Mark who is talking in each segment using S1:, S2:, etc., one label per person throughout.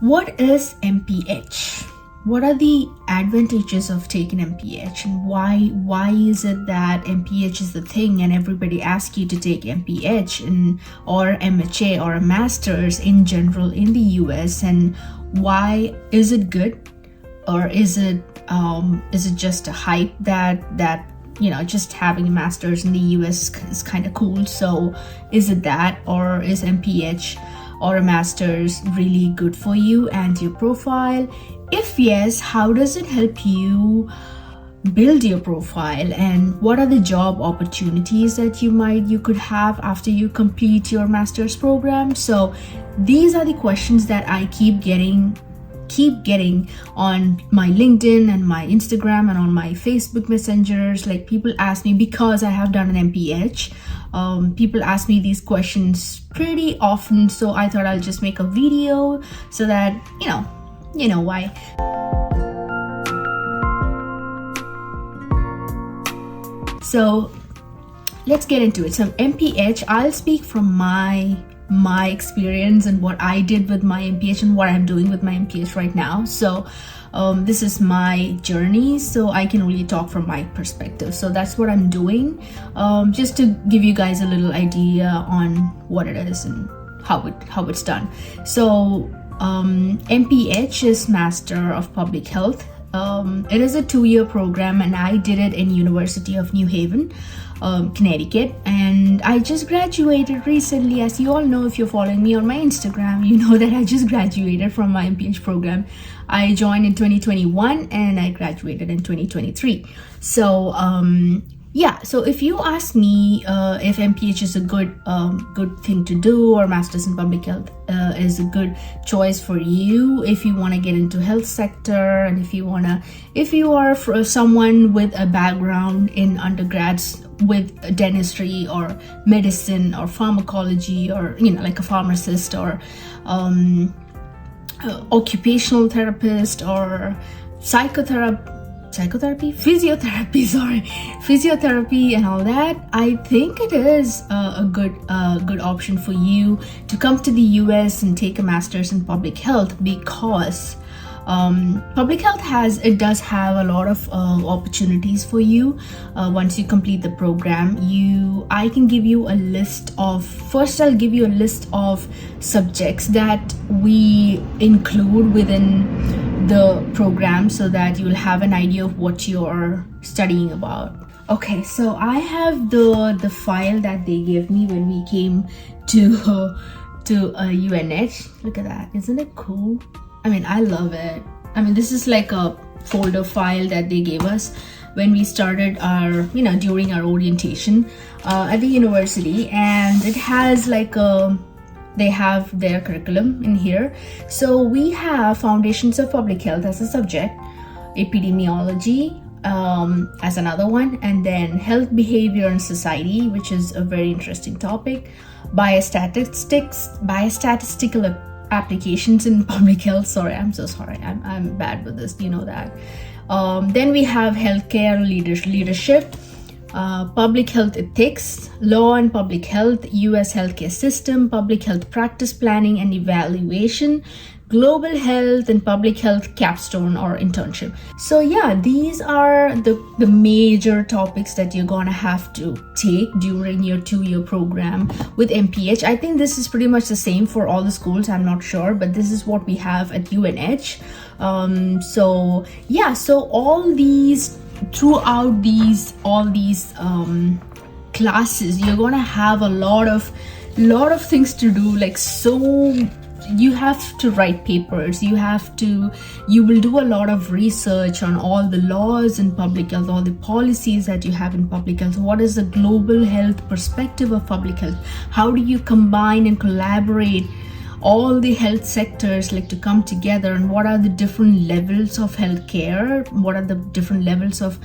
S1: What is MPH? What are the advantages of taking MPH, and why is it that MPH is the thing and everybody asks you to take MPH or MHA or a master's in general in the US, and why is it good, or is it just a hype that just having a master's in the US is kind of cool? So is it that, or is MPH or a master's really good for you and your profile? If yes, how does it help you build your profile, and what are the job opportunities that you could have after you complete your master's program? So these are the questions that I keep getting on my LinkedIn and my Instagram and on my Facebook messengers. Like, people ask me, because I have done an MPH, people ask me these questions pretty often, so I thought I'll just make a video so that you know why. So let's get into it. So MPH, I'll speak from my experience and what I did with my MPH and what I'm doing with my MPH right now. So this is my journey, so I can only talk from my perspective. So that's what I'm doing, just to give you guys a little idea on what it is and how it's done. So MPH is Master of Public Health. It is a 2-year program, and I did it in University of New Haven, Connecticut, and I just graduated recently. As you all know, if you're following me on my Instagram, you know that I just graduated from my MPH program. I joined in 2021 and I graduated in 2023. So so if you ask me if MPH is a good thing to do, or Masters in Public Health is a good choice for you if you want to get into health sector, and if you are someone with a background in undergrads with dentistry or medicine or pharmacology, or like a pharmacist or occupational therapist or physiotherapy and all that, I think it is a good option for you to come to the US and take a master's in public health, because public health does have a lot of opportunities for you once you complete the program. I'll give you a list of subjects that we include within the program, so that you'll have an idea of what you're studying about. Okay, so I have the file that they gave me when we came to UNH. Look at that, isn't it cool? I mean, I love it. I mean, this is like a folder file that they gave us when we started during our orientation at the university, and it has they have their curriculum in here. So we have Foundations of Public Health as a subject, Epidemiology as another one, and then Health, Behavior and Society, which is a very interesting topic, Biostatistical Applications in Public Health. I'm so sorry, I'm bad with this, you know that. Then we have Healthcare Leadership, Public Health Ethics, Law and Public Health, US Healthcare System, Public Health Practice Planning and Evaluation, Global Health, and Public Health Capstone or Internship. So yeah, these are the major topics that you're gonna have to take during your 2-year program with MPH. I think this is pretty much the same for all the schools, I'm not sure, but this is what we have at UNH. So all these classes, you're gonna have a lot of things to do. You have to write papers, you will do a lot of research on all the laws in public health, all the policies that you have in public health. What is the global health perspective of public health? How do you combine and collaborate all the health sectors to come together, and what are the different levels of healthcare? What are the different levels of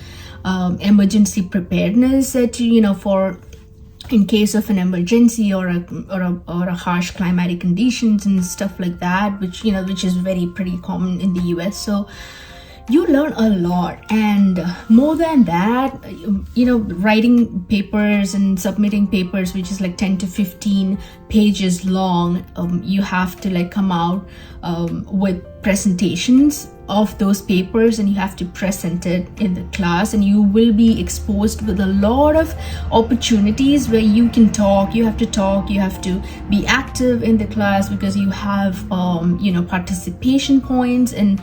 S1: emergency preparedness that for in case of an emergency or a harsh climatic conditions and stuff like that, which is pretty common in the US. So you learn a lot. And more than that, writing papers and submitting papers which is like 10 to 15 pages long, you have to like come out with presentations of those papers, and you have to present it in the class, and you will be exposed with a lot of opportunities where you can talk. You have to be active in the class because you have participation points, and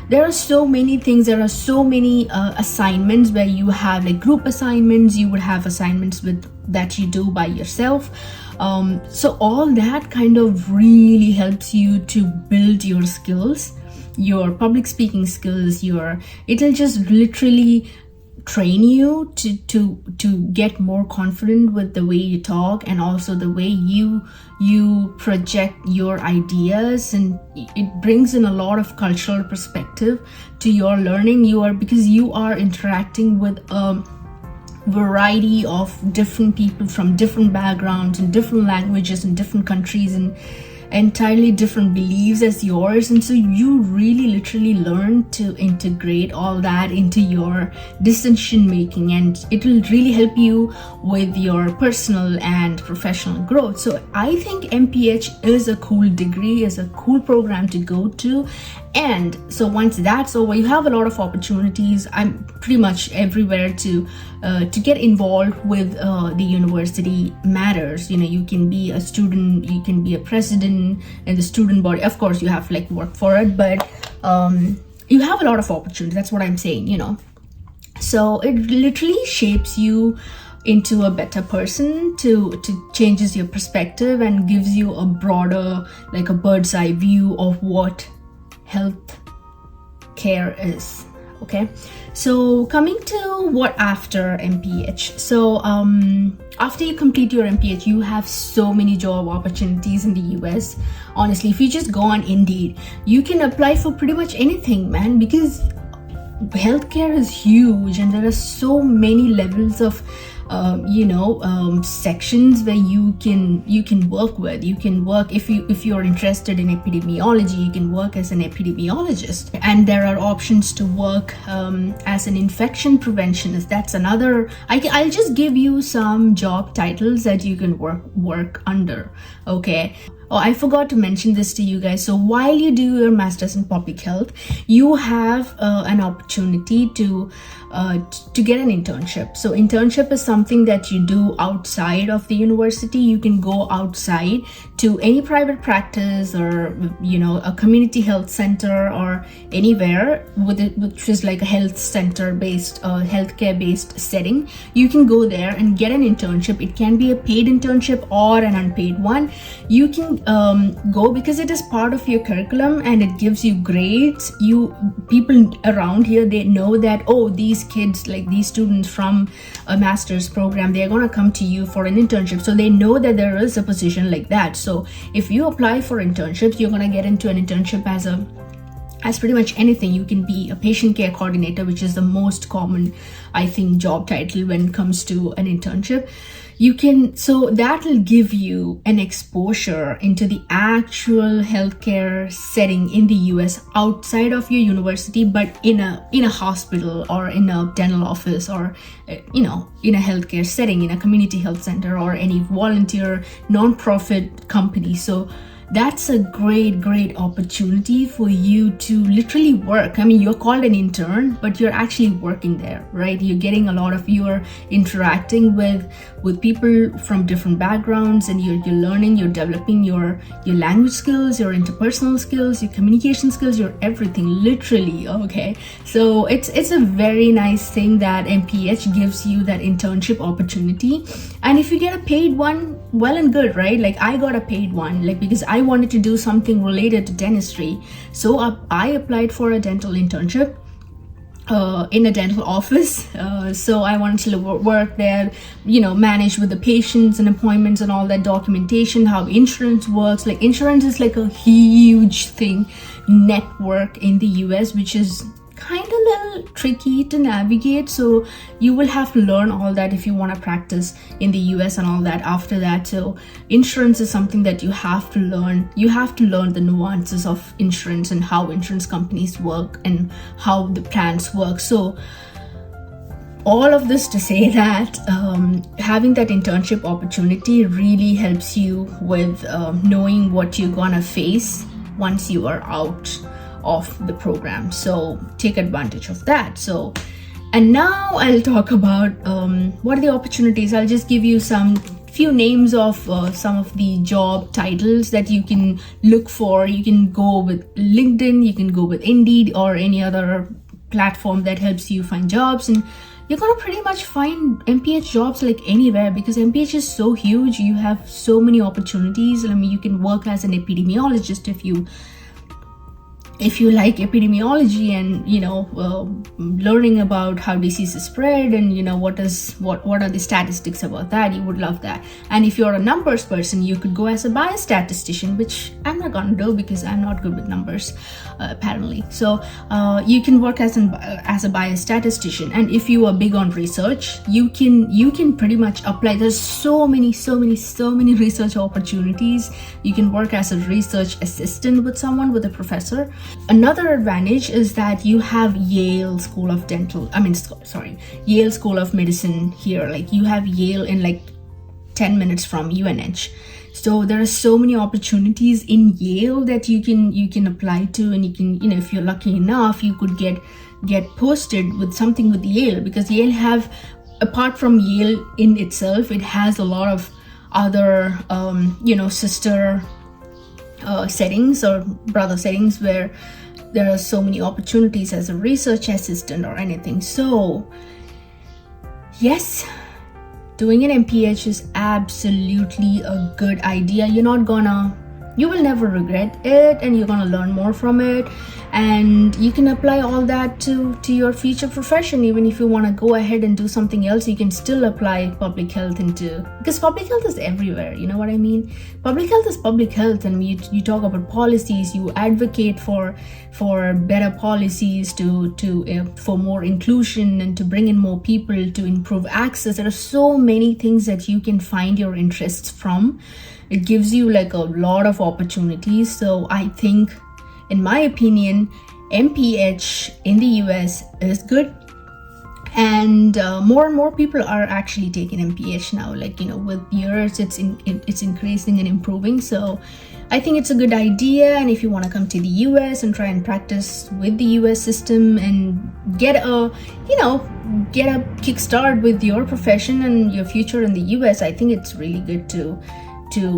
S1: there are so many things. There are so many assignments where you have like group assignments, you would have assignments that you do by yourself. So all that kind of really helps you to build your skills, your public speaking skills. It'll just literally train you to get more confident with the way you talk, and also the way you project your ideas, and it brings in a lot of cultural perspective to your learning. Because you are interacting with a variety of different people from different backgrounds and different languages and different countries and entirely different beliefs as yours, and so you really literally learn to integrate all that into your decision making, and it will really help you with your personal and professional growth. So I think MPH is a cool degree, is a cool program to go to. And so once that's over, you have a lot of opportunities. I'm pretty much everywhere to get involved with the university matters. You can be a student, you can be a president in the student body. Of course, you have to like work for it, but you have a lot of opportunities. That's what I'm saying. So it literally shapes you into a better person, to changes your perspective and gives you a broader, like a bird's eye view of what health care is. Okay, so coming to what after MPH. So after you complete your MPH, you have so many job opportunities in the US. Honestly, if you just go on Indeed, you can apply for pretty much anything, man, because healthcare is huge, and there are so many levels of sections where you can work with. You can work, if you're interested in epidemiology, you can work as an epidemiologist, and there are options to work as an infection preventionist. That's another. I'll just give you some job titles that you can work under. Okay. Oh, I forgot to mention this to you guys. So while you do your master's in public health, you have an opportunity to get an internship. So internship is something that you do outside of the university. You can go outside to any private practice or a community health center or anywhere which is like a health center based healthcare based setting. You can go there and get an internship. It can be a paid internship or an unpaid one. You can go because it is part of your curriculum and it gives you grades. People around here, they know that, oh, these kids, like these students from a master's program, they're going to come to you for an internship. So they know that there is a position like that. So if you apply for internships, you're going to get into an internship as pretty much anything. You can be a patient care coordinator, which is the most common, I think, job title when it comes to an internship. So that will give you an exposure into the actual healthcare setting in the US outside of your university, but in a hospital or in a dental office or in a healthcare setting, in a community health center or any volunteer nonprofit company. So that's a great opportunity for you to literally work. I mean, you're called an intern, but you're actually working there, right? You're interacting with people from different backgrounds, and you're learning, you're developing your language skills, your interpersonal skills, your communication skills, your everything, literally. Okay, so it's a very nice thing that MPH gives you, that internship opportunity. And if you get a paid one, well and good, right? Like I got a paid one, like because I wanted to do something related to dentistry. So I applied for a dental internship in a dental office. So I wanted to work there, manage with the patients and appointments and all that documentation, how insurance works. Like insurance is like a huge thing, network in the US, which is kind of a little tricky to navigate, so you will have to learn all that if you want to practice in the US and all that after that. So insurance is something that you have to learn. You have to learn the nuances of insurance and how insurance companies work and how the plans work. So all of this to say that having that internship opportunity really helps you with knowing what you're gonna face once you are out of the program. So take advantage of that. So, and now I'll talk about what are the opportunities. I'll just give you few names of some of the job titles that you can look for. You can go with LinkedIn, you can go with Indeed or any other platform that helps you find jobs, and you're gonna pretty much find MPH jobs like anywhere, because MPH is so huge. You have so many opportunities. I mean, you can work as an epidemiologist if you like epidemiology and learning about how diseases spread and what are the statistics about that. You would love that. And if you're a numbers person, you could go as a biostatistician, which I'm not gonna do because I'm not good with numbers apparently. So you can work as a biostatistician, and if you are big on research, you can pretty much apply. There's so many research opportunities. You can work as a research assistant with a professor. Another advantage is that you have Yale School of Medicine here. Like, you have Yale in like 10 minutes from UNH. So there are so many opportunities in Yale that you can apply to, and you can, if you're lucky enough, you could get posted with something with Yale, because Yale have, apart from Yale in itself, it has a lot of other sister settings or brother settings where there are so many opportunities as a research assistant or anything. So yes, doing an MPH is absolutely a good idea. You will never regret it, and you're gonna learn more from it, and you can apply all that to your future profession. Even if you want to go ahead and do something else, you can still apply public health because public health is everywhere. You know what I mean? Public health is public health, and you talk about policies, you advocate for better policies for more inclusion and to bring in more people, to improve access. There are so many things that you can find your interests from. It gives you like a lot of opportunities. So I think, in my opinion, MPH in the US is good, and more and more people are actually taking MPH now. Like, with years, it's increasing and improving. So I think it's a good idea. And if you want to come to the US and try and practice with the US system and get a kickstart with your profession and your future in the US, I think it's really good to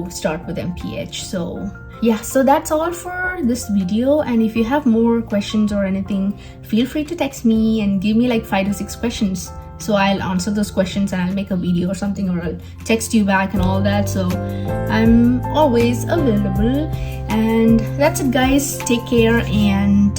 S1: start with MPH. So yeah, so that's all for this video. And if you have more questions or anything, feel free to text me and give me like 5 to 6 questions. So I'll answer those questions and I'll make a video or something, or I'll text you back and all that. So I'm always available. And that's it, guys. Take care and